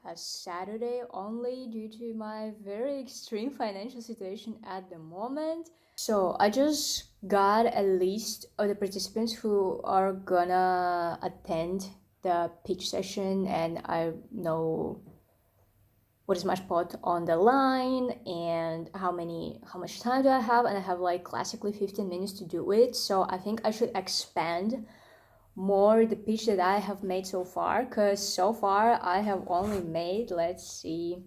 a Saturday only due to my very extreme financial situation at the moment. So I just got a list of the participants who are gonna attend the pitch session, and I know what is my spot on the line and how much time do I have, and I have like classically 15 minutes to do it. So I think I should expand more the pitch that I have made so far, because so far I have only made, let's see,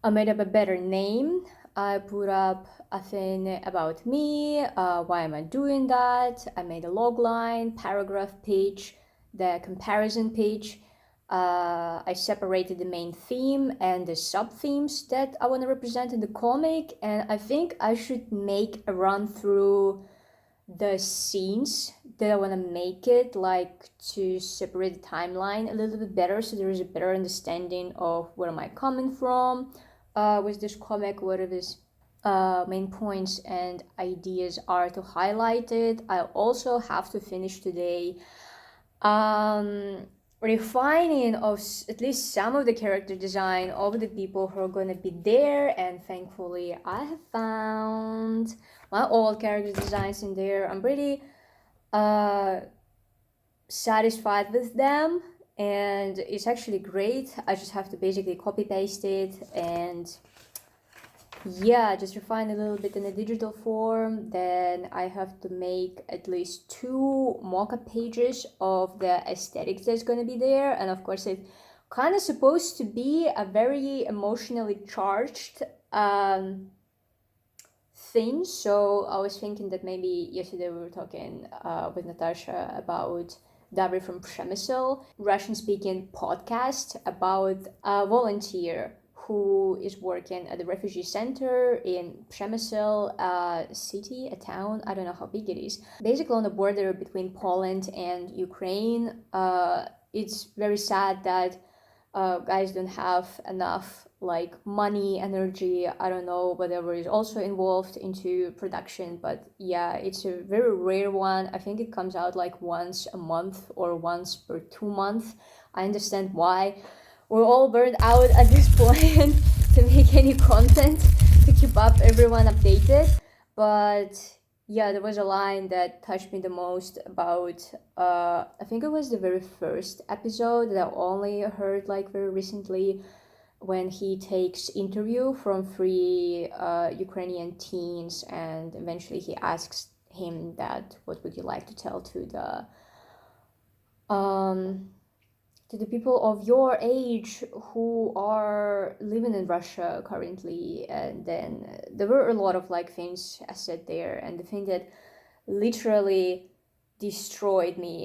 I made up a better name. I put up a thing about me, why am I doing that. I made a log line, paragraph pitch, the comparison pitch. I separated the main theme and the sub themes that I want to represent in the comic, and I think I should make a run through the scenes that I want to make it, like to separate the timeline a little bit better so there is a better understanding of where am I coming from with this comic, what are these main points and ideas are to highlight it. I also have to finish today refining of at least some of the character design of the people who are going to be there, and thankfully I have found my old character designs in there. I'm pretty satisfied with them, and it's actually great. I just have to basically copy paste it and yeah, just refine a little bit in a digital form. Then I have to make at least 2 mock-up pages of the aesthetics that's going to be there, and of course it's kind of supposed to be a very emotionally charged thing. So I was thinking that maybe yesterday we were talking with Natasha about Dabri from Przemysl, Russian-speaking podcast about a volunteer who is working at the refugee center in Przemysl, a city, a town, I don't know how big it is, basically on the border between Poland and Ukraine. It's very sad that guys don't have enough like money, energy, I don't know, whatever is also involved into production. But yeah, it's a very rare one. I think it comes out like once a month or once per 2 months. I understand why. We're all burned out at this point to make any content to keep up everyone updated. But yeah, there was a line that touched me the most about I think it was the very first episode that I only heard like very recently, when he takes interview from 3 Ukrainian teens, and eventually he asks him that what would you like to tell to the people of your age who are living in Russia currently. And then there were a lot of like things I said there, and the thing that literally destroyed me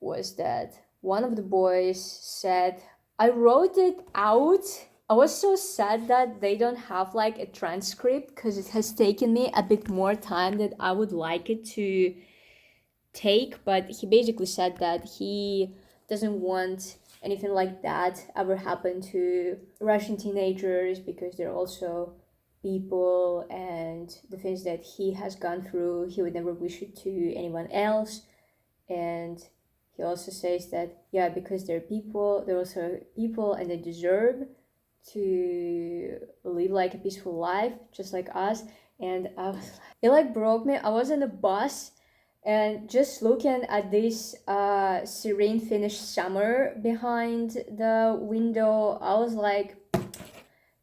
was that one of the boys said, I wrote it out. I was so sad that they don't have like a transcript, because it has taken me a bit more time than I would like it to take. But he basically said that he doesn't want anything like that ever happen to Russian teenagers, because they're also people, and the things that he has gone through, he would never wish it to anyone else. And he also says that, yeah, because they're people, they're also people, and they deserve to live like a peaceful life, just like us. And it like broke me. I was on a bus, and just looking at this serene Finnish summer behind the window, I was like,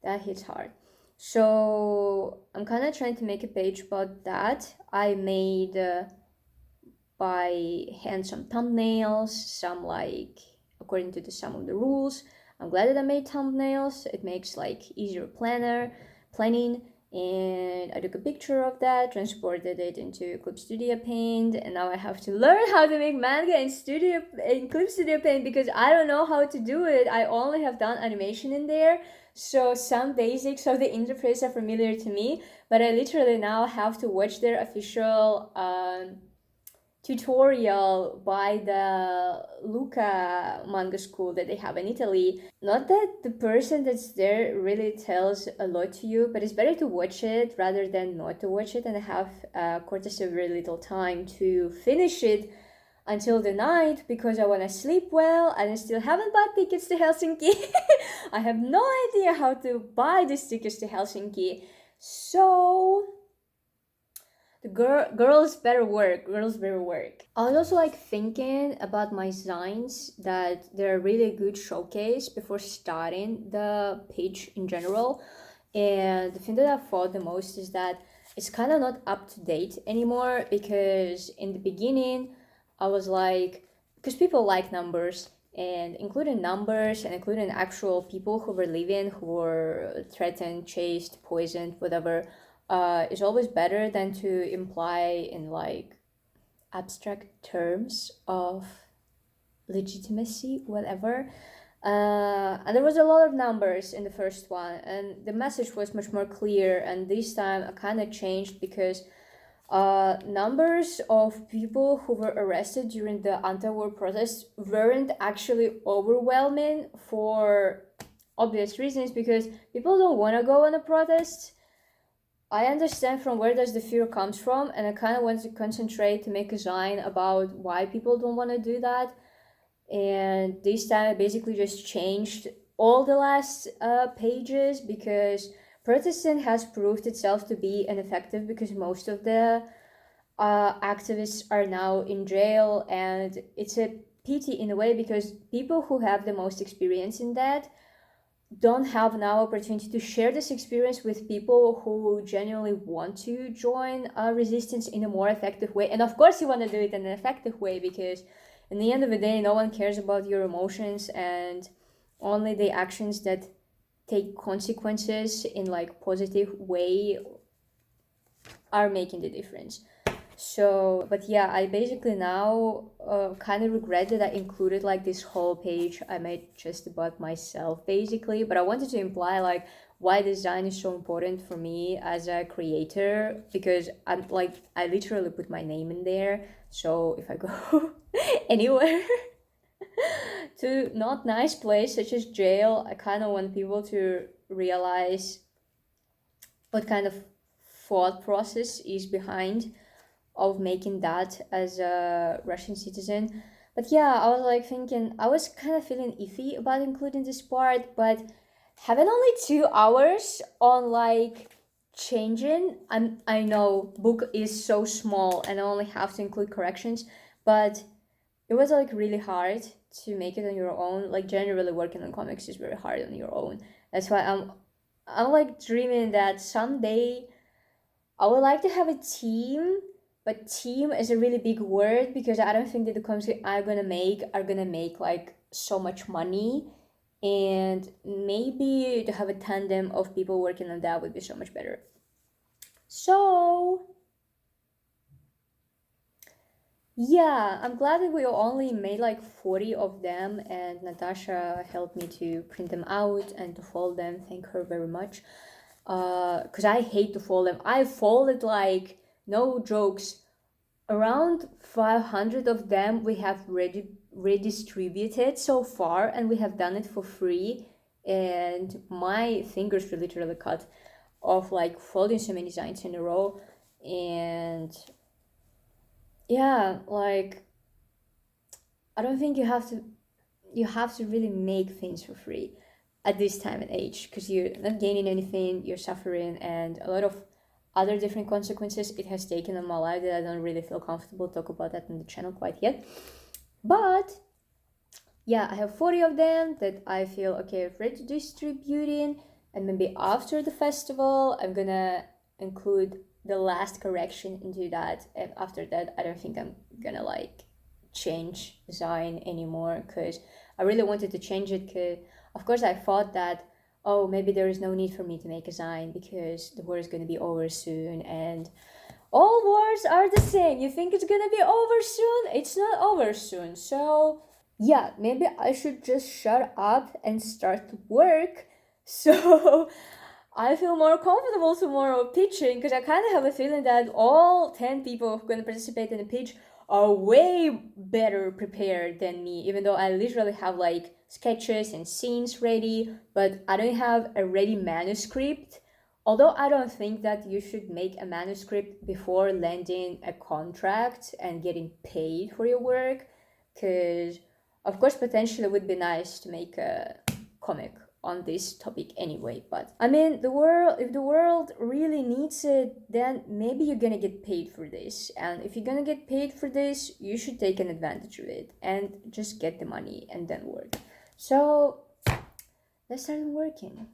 that hits hard. So I'm kind of trying to make a page about that. I made by hand some thumbnails, some like according to some of the rules. I'm glad that I made thumbnails. It makes like easier planning. And I took a picture of that, transported it into Clip Studio Paint, and now I have to learn how to make manga in Clip Studio Paint, because I don't know how to do it. I only have done animation in there, so some basics of the interface are familiar to me, but I literally now have to watch their official tutorial by the Luca manga school that they have in Italy. Not that the person that's there really tells a lot to you, but it's better to watch it rather than not to watch it, and have courtesy of very little time to finish it. until the night because I want to sleep well, and I still haven't bought tickets to Helsinki. I have no idea how to buy these tickets to Helsinki. So the girls better work. Girls better work. I was also like thinking about my designs, that they're a really good showcase before starting the page in general. And the thing that I thought the most is that it's kind of not up to date anymore, because in the beginning I was like, because people like numbers, and including numbers and including actual people who were living, who were threatened, chased, poisoned, whatever, is always better than to imply in like abstract terms of legitimacy, whatever. And there was a lot of numbers in the first one, and the message was much more clear. And this time I kind of changed, because numbers of people who were arrested during the anti-war protests weren't actually overwhelming, for obvious reasons, because people don't want to go on a protest. I understand from where does the fear comes from, and I kind of want to concentrate to make a sign about why people don't want to do that. And this time I basically just changed all the last pages, because protesting has proved itself to be ineffective, because most of the activists are now in jail, and it's a pity in a way, because people who have the most experience in that don't have now opportunity to share this experience with people who genuinely want to join resistance in a more effective way. And of course you want to do it in an effective way, because in the end of the day no one cares about your emotions, and only the actions that take consequences in like positive way are making the difference. So, but yeah, I basically now kind of regret that I included like this whole page I made just about myself basically, but I wanted to imply like why design is so important for me as a creator, because I'm like, I literally put my name in there. So if I go anywhere to not nice place such as jail, I kind of want people to realize what kind of thought process is behind of making that as a Russian citizen. But yeah, I was like thinking, I was kind of feeling iffy about including this part, but having only 2 hours on like changing, I know book is so small and I only have to include corrections, but it was like really hard to make it on your own. Like generally working on comics is very hard on your own. That's why I'm like dreaming that someday I would like to have a team, but team is a really big word, because I don't think that the comics I'm gonna make are gonna make like so much money, and maybe to have a tandem of people working on that would be so much better. So yeah, I'm glad that we only made like 40 of them, and Natasha helped me to print them out and to fold them. Thank her very much. Because I hate to fold them. I folded like, no jokes, around 500 of them we have redistributed so far, and we have done it for free. And my fingers were literally cut off like folding so many designs in a row. And yeah, like I don't think you have to really make things for free at this time and age, because you're not gaining anything, you're suffering, and a lot of other different consequences it has taken on my life that I don't really feel comfortable to talk about that on the channel quite yet. But yeah, I have 40 of them that I feel okay with redistributing, and maybe after the festival I'm gonna include the last correction into that, and after that I don't think I'm gonna like change design anymore, because I really wanted to change it, because of course I thought that, oh, maybe there is no need for me to make a sign because the war is going to be over soon, and all wars are the same. You think it's going to be over soon? It's not over soon. So yeah, maybe I should just shut up and start to work so I feel more comfortable tomorrow pitching, because I kind of have a feeling that all 10 people who are going to participate in the pitch are way better prepared than me, even though I literally have like sketches and scenes ready, but I don't have a ready manuscript Although I don't think that you should make a manuscript before landing a contract and getting paid for your work, because of course potentially it would be nice to make a comic on this topic anyway. But I mean, the world, if the world really needs it, then maybe you're gonna get paid for this. And if you're gonna get paid for this, you should take an advantage of it and just get the money and then work. So let's start working.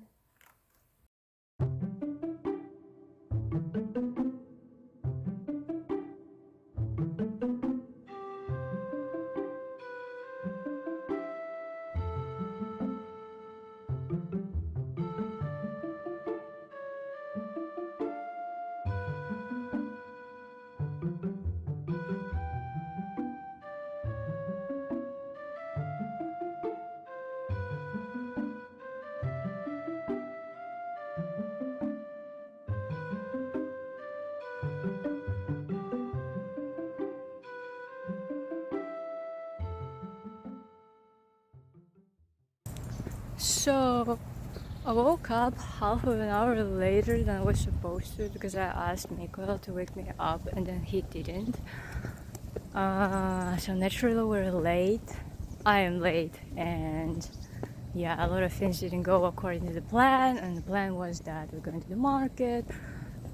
So I woke up half of an hour later than I was supposed to because I asked Mikael to wake me up and then he didn't. So naturally we're late. I am late, and yeah, a lot of things didn't go according to the plan, and the plan was that we're going to the market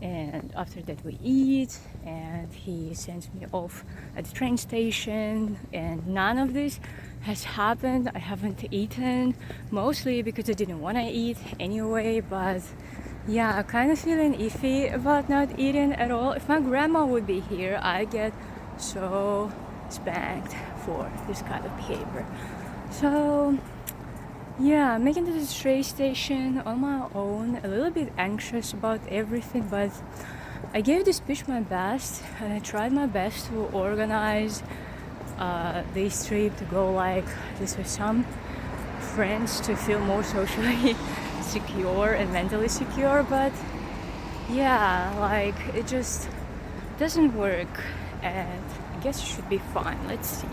and after that we eat, and he sends me off at the train station, and none of this has happened. I haven't eaten, mostly because I didn't want to eat anyway, but yeah, kind of feeling iffy about not eating at all. If my grandma would be here, I get so spanked for this kind of behavior. So yeah, making it to the train station on my own, a little bit anxious about everything, but I gave this speech my best, and I tried my best to organize this trip to go like this with some friends to feel more socially secure and mentally secure, but yeah, like it just doesn't work, and I guess it should be fine. Let's see.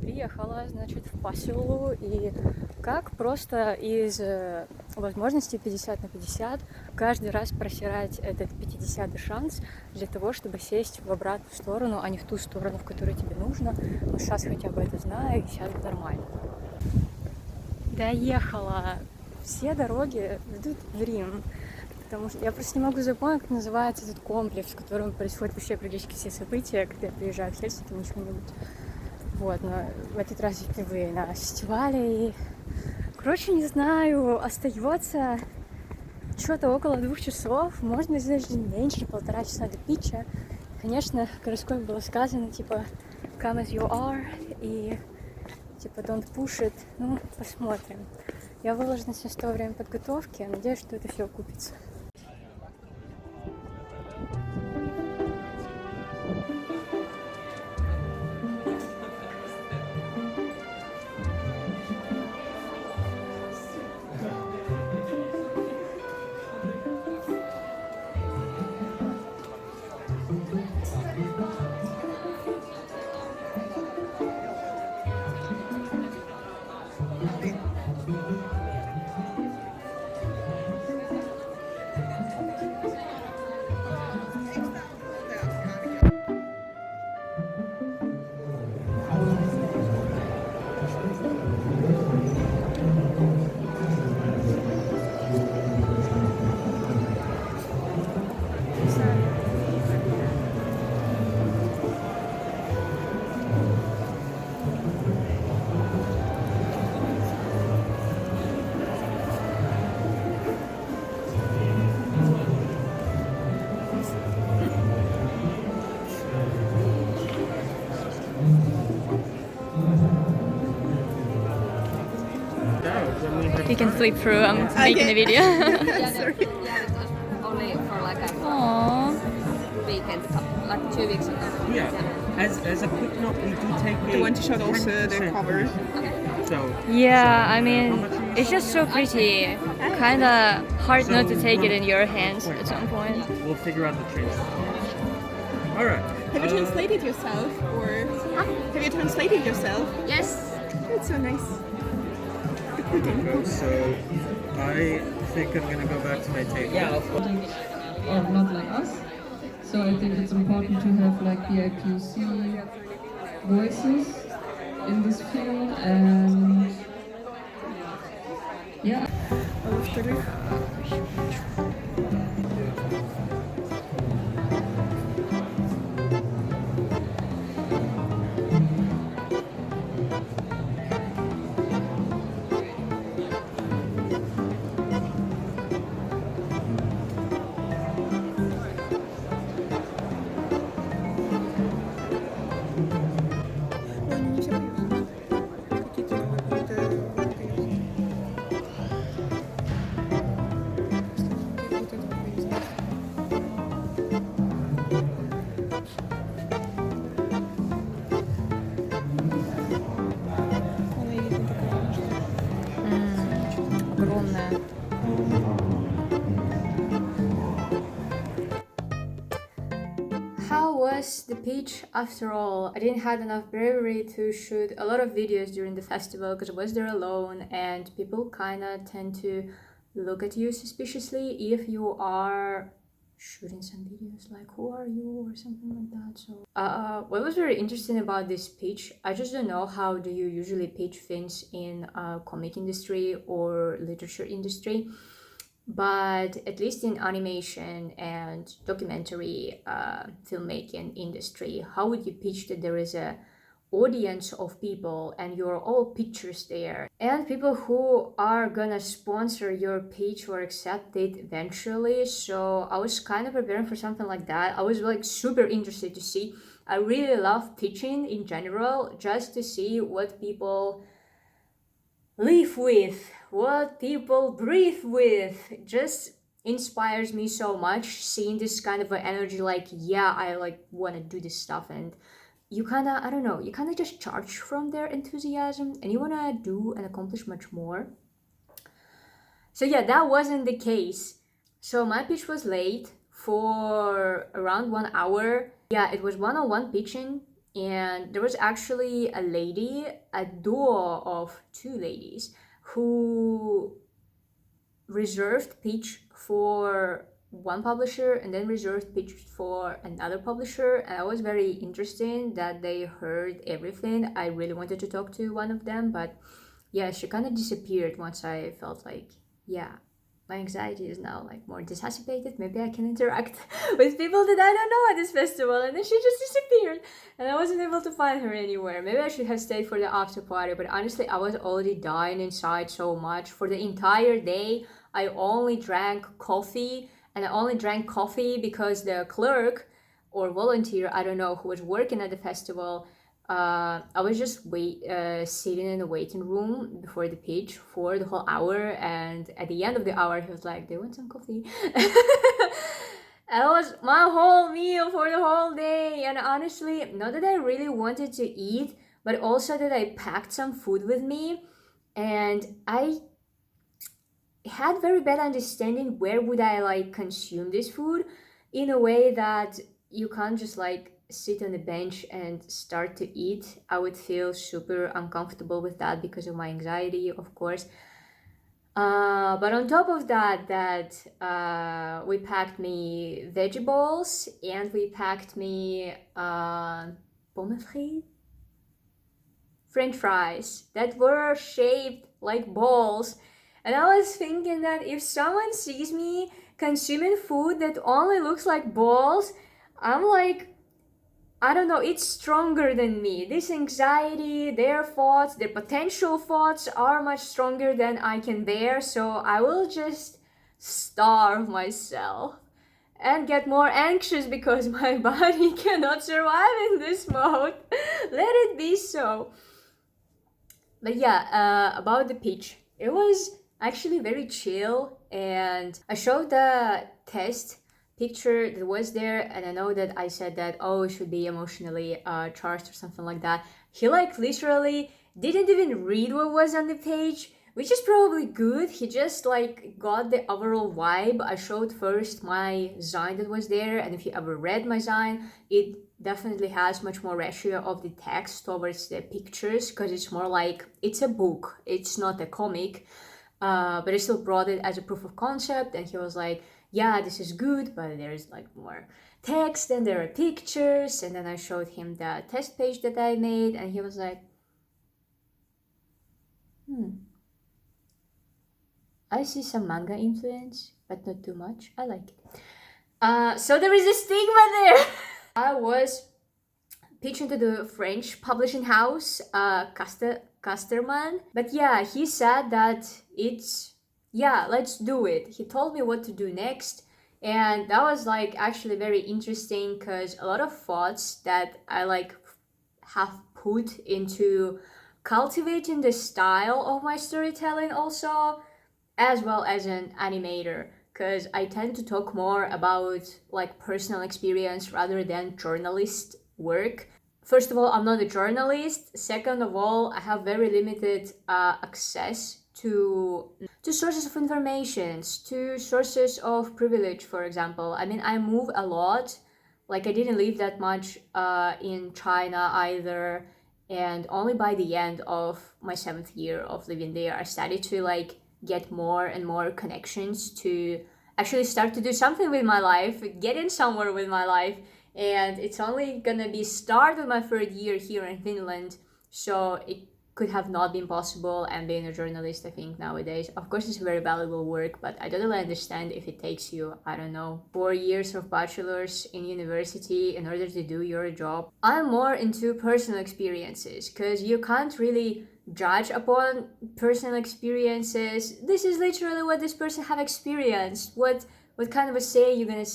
Приехала, значит, в поселок, и как просто из возможности 50 на 50 каждый раз просирать этот 50-й шанс для того, чтобы сесть в обратную сторону, а не в ту сторону, в которую тебе нужно. Но сейчас хотя бы это знаю, и сейчас нормально. Доехала. Все дороги ведут в Рим. Потому что я просто не могу запомнить, как называется этот комплекс, в котором происходят вообще практически все события, когда я приезжаю в Хельсинки, ничего-нибудь. Вот, но в этот раз я впервые на фестивале. И, короче, не знаю, остается что-то около 2 часов, может быть, даже меньше, 1,5 часа до питча. Конечно, в гороскопе было сказано, типа, come as you are, и, типа, don't push it. Ну, посмотрим. Я выложу на себя 100 время подготовки, я надеюсь, что это все окупится. You can flip through. I'm making a video. Sorry. Yeah, it was only for like a Aww. weekend, like 2 weeks ago. Yeah. As a quick note, we do take Do you want to show also the cover? So Yeah, I mean, it's just so pretty. Kinda hard not to take it in your hands at some point. we'll figure out the translation. All right. Have you translated yourself, or have you translated yourself? Yes. That's so nice. So I think I'm gonna go back to my table. Yeah, of course. Or not like us. So I think it's important to have like BIPOC voices in this field, and yeah. Огромная. How was the pitch after all? I didn't have enough bravery to shoot a lot of videos during the festival because I was there alone, and people kinda tend to look at you suspiciously if you are shooting some videos, like who are you or something like that. So what was very interesting about this pitch, I just don't know how do you usually pitch things in comic industry or literature industry, but at least in animation and documentary filmmaking industry, how would you pitch that there is a audience of people and you're all pictures there and people who are gonna sponsor your pitch or accept it eventually? So I was kind of preparing for something like that. I was like super interested to see. I really love pitching in general, just to see what people live with, what people breathe with. Just inspires me so much seeing this kind of energy, like yeah, I like want to do this stuff, and you kind of, I don't know, you kind of just charge from their enthusiasm and you want to do and accomplish much more. So yeah, that wasn't the case. So my pitch was late for around 1 hour. Yeah, it was one-on-one pitching, and there was actually a lady, a duo of 2 ladies, who reserved pitch for one publisher and then reserved pitch for another publisher, and that was very interesting that they heard everything. I really wanted to talk to one of them, but yeah, she kind of disappeared once I felt like, yeah, my anxiety is now like more dissipated. Maybe I can interact with people that I don't know at this festival, and then she just disappeared and I wasn't able to find her anywhere. Maybe I should have stayed for the after party, but honestly I was already dying inside so much. For the entire day I only drank coffee, and I only drank coffee because the clerk or volunteer, I don't know, who was working at the festival, I was just sitting in the waiting room before the pitch for the whole hour, and at the end of the hour he was like, "Do you want some coffee?" And that was my whole meal for the whole day. And honestly, not that I really wanted to eat, but also that I packed some food with me, and I had very bad understanding where would I like consume this food in a way that you can't just like sit on the bench and start to eat. I would feel super uncomfortable with that because of my anxiety, of course. But on top of that, we packed me veggie balls, and we packed me pommes frites, French fries that were shaped like balls. And I was thinking that if someone sees me consuming food that only looks like balls, I'm like, I don't know, it's stronger than me. This anxiety, their thoughts, their potential thoughts are much stronger than I can bear, so I will just starve myself and get more anxious because my body cannot survive in this mode. Let it be so. But yeah, about the pitch. It was actually very chill, and I showed the test picture that was there, and I know that I said that, oh, it should be emotionally charged or something like that. He like literally didn't even read what was on the page, which is probably good. He just like got the overall vibe. I showed first my Zine that was there, and if you ever read my Zine, it definitely has much more ratio of the text towards the pictures, because it's more like it's a book, it's not a comic. But I still brought it as a proof of concept, and he was like, yeah, this is good, but there's like more text and there are pictures. And then I showed him the test page that I made, and he was like, I see some manga influence, but not too much. I like it. So there is a stigma there. I was pitching to the French publishing house, Casterman. But yeah, he said that let's do it. He told me what to do next. And that was like actually very interesting, because a lot of thoughts that I like have put into cultivating the style of my storytelling also, as well as an animator, because I tend to talk more about like personal experience rather than journalist work. First of all, I'm not a journalist. Second of all, I have very limited access to sources of information, to sources of privilege, for example. I mean, I move a lot. Like, I didn't live that much in China either. And only by the end of my 7th year of living there, I started to like get more and more connections to actually start to do something with my life, get in somewhere with my life. And it's only gonna be start of my 3rd year here in Finland, so it could have not been possible. And being a journalist, I think nowadays, of course, it's very valuable work, but I don't really understand if it takes you, I don't know, 4 years of bachelor's in university in order to do your job. I'm more into personal experiences, because you can't really judge upon personal experiences. This is literally what this person have experienced. What kind of a say you're gonna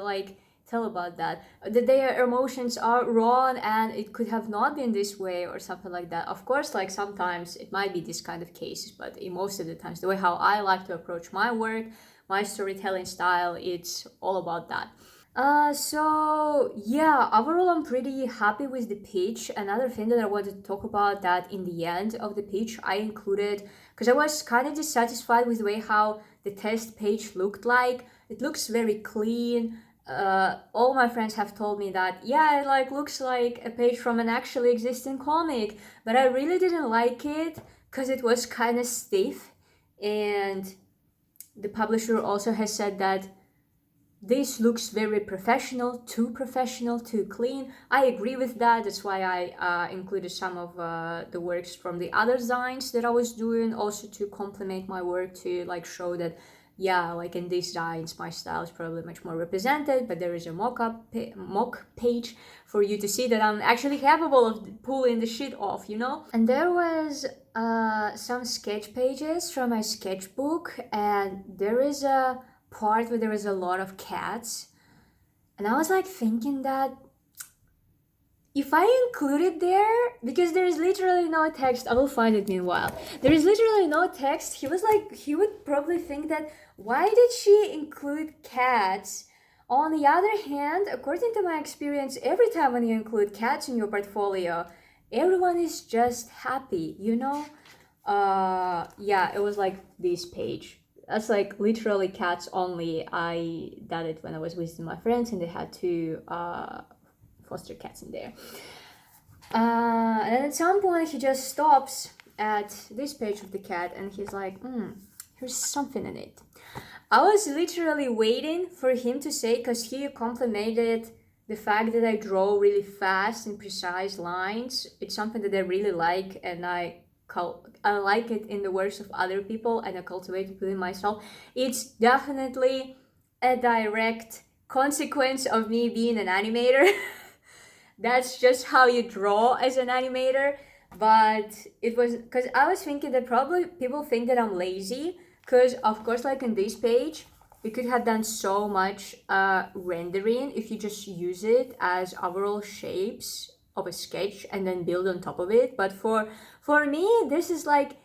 like tell about that their emotions are wrong and it could have not been this way or something like that. Of course, like sometimes it might be this kind of cases, but in most of the times, the way how I like to approach my work, my storytelling style, it's all about that. So yeah, overall I'm pretty happy with the pitch. Another thing that I wanted to talk about, that in the end of the pitch I included, because I was kind of dissatisfied with the way how the test page looked like. It looks very clean. All my friends have told me that, yeah, it like looks like a page from an actually existing comic, but I really didn't like it because it was kind of stiff. And the publisher also has said that this looks very professional, too clean. I agree with that. That's why I included some of the works from the other designs that I was doing, also to complement my work, to like show that, yeah, like in these designs, my style is probably much more represented, but there is a mock page for you to see that I'm actually capable of pulling the shit off, you know? And there was some sketch pages from my sketchbook, and there is a part where there is a lot of cats. And I was like thinking that if I include it there, because there is literally no text, I will find it meanwhile. There is literally no text. He was like, he would probably think that, why did she include cats? On the other hand, according to my experience, every time when you include cats in your portfolio, everyone is just happy, you know? Yeah, it was like this page. That's like literally cats only. I did it when I was visiting my friends and they had two foster cats in there. And at some point he just stops at this page of the cat and he's like, here's something in it. I was literally waiting for him to say, because he complimented the fact that I draw really fast and precise lines. It's something that I really like, and I like it in the works of other people, and I cultivate it within myself. It's definitely a direct consequence of me being an animator. That's just how you draw as an animator. But it was because I was thinking that probably people think that I'm lazy, because of course, like in this page, we could have done so much rendering if you just use it as overall shapes of a sketch and then build on top of it. But for me, this is like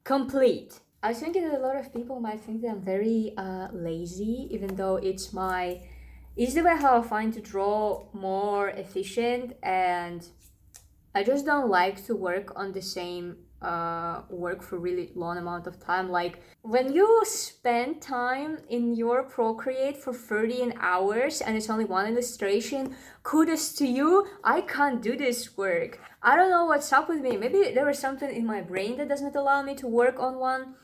complete. I was thinking that a lot of people might think that I'm very lazy, even though it's the way how I find to draw more efficient, and I just don't like to work on the same work for really long amount of time. Like when you spend time in your Procreate for 13 hours and it's only one illustration, kudos to you. I can't do this work. I don't know what's up with me. Maybe there was something in my brain that doesn't allow me to work on one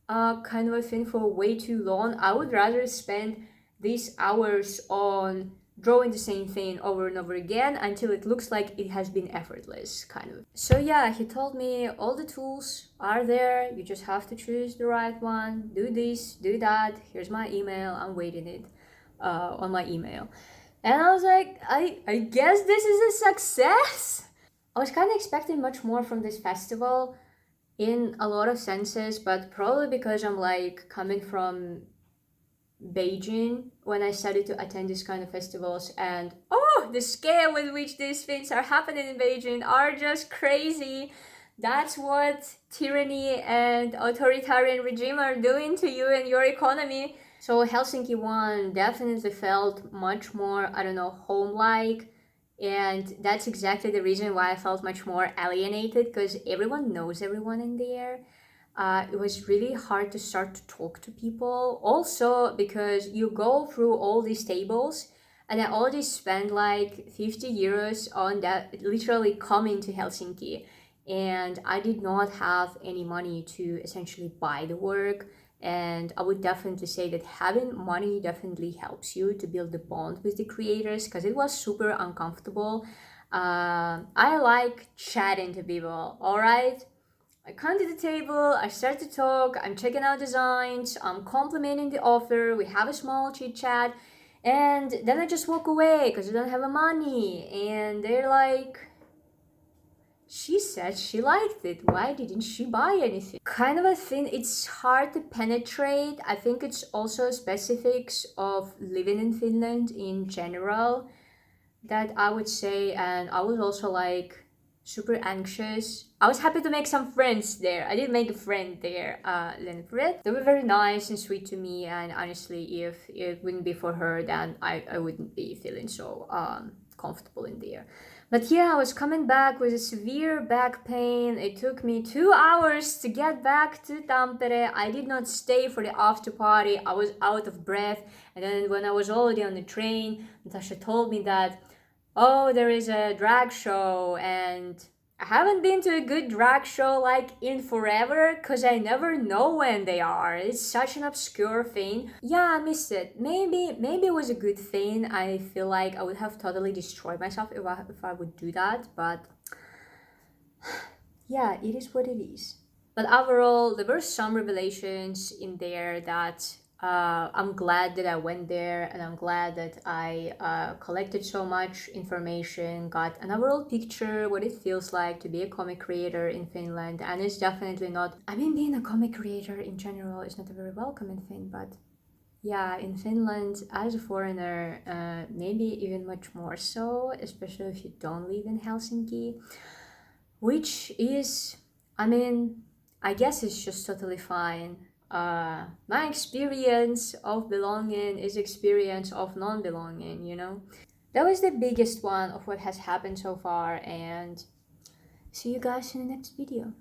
kind of a thing for way too long. I would rather spend these hours on drawing the same thing over and over again until it looks like it has been effortless, kind of. So yeah, he told me all the tools are there, you just have to choose the right one, do this, do that, here's my email, I'm waiting it on my email. And I was like, I guess this is a success. I was kind of expecting much more from this festival in a lot of senses, but probably because I'm like coming from Beijing when I started to attend these kind of festivals, and the scale with which these things are happening in Beijing are just crazy. That's what tyranny and authoritarian regime are doing to you and your economy. So Helsinki one definitely felt much more, I don't know, home-like. And that's exactly the reason why I felt much more alienated, because everyone knows everyone in there. It was really hard to start to talk to people. Also, because you go through all these tables and I already spent like 50 euros on that, literally coming to Helsinki. And I did not have any money to essentially buy the work. And I would definitely say that having money definitely helps you to build the bond with the creators, because it was super uncomfortable. I like chatting to people, all right? I come to the table, I start to talk, I'm checking out designs, I'm complimenting the author, we have a small chit chat, and then I just walk away because I don't have the money. And they're like, she said she liked it, why didn't she buy anything? Kind of a thing, it's hard to penetrate. I think it's also specifics of living in Finland in general that I would say. And I was also like super anxious. I was happy to make some friends there. I did make a friend there, Lenfred. They were very nice and sweet to me, and honestly, if it wouldn't be for her, then I wouldn't be feeling so comfortable in there. But yeah, I was coming back with a severe back pain. It took me 2 hours to get back to Tampere. I did not stay for the after party. I was out of breath. And then when I was already on the train, Natasha told me that, oh, there is a drag show, and I haven't been to a good drag show like in forever, because I never know when they are. It's such an obscure thing. Yeah, I missed it. Maybe it was a good thing. I feel like I would have totally destroyed myself if I would do that, but yeah, it is what it is. But overall, there were some revelations in there that I'm glad that I went there, and I'm glad that I collected so much information, got an overall picture what it feels like to be a comic creator in Finland. And it's definitely not, I mean, being a comic creator in general is not a very welcoming thing, but yeah, in Finland as a foreigner, maybe even much more so, especially if you don't live in Helsinki, which is, I mean, I guess it's just totally fine. My experience of belonging is experience of non-belonging, you know? That was the biggest one of what has happened so far, and see you guys in the next video.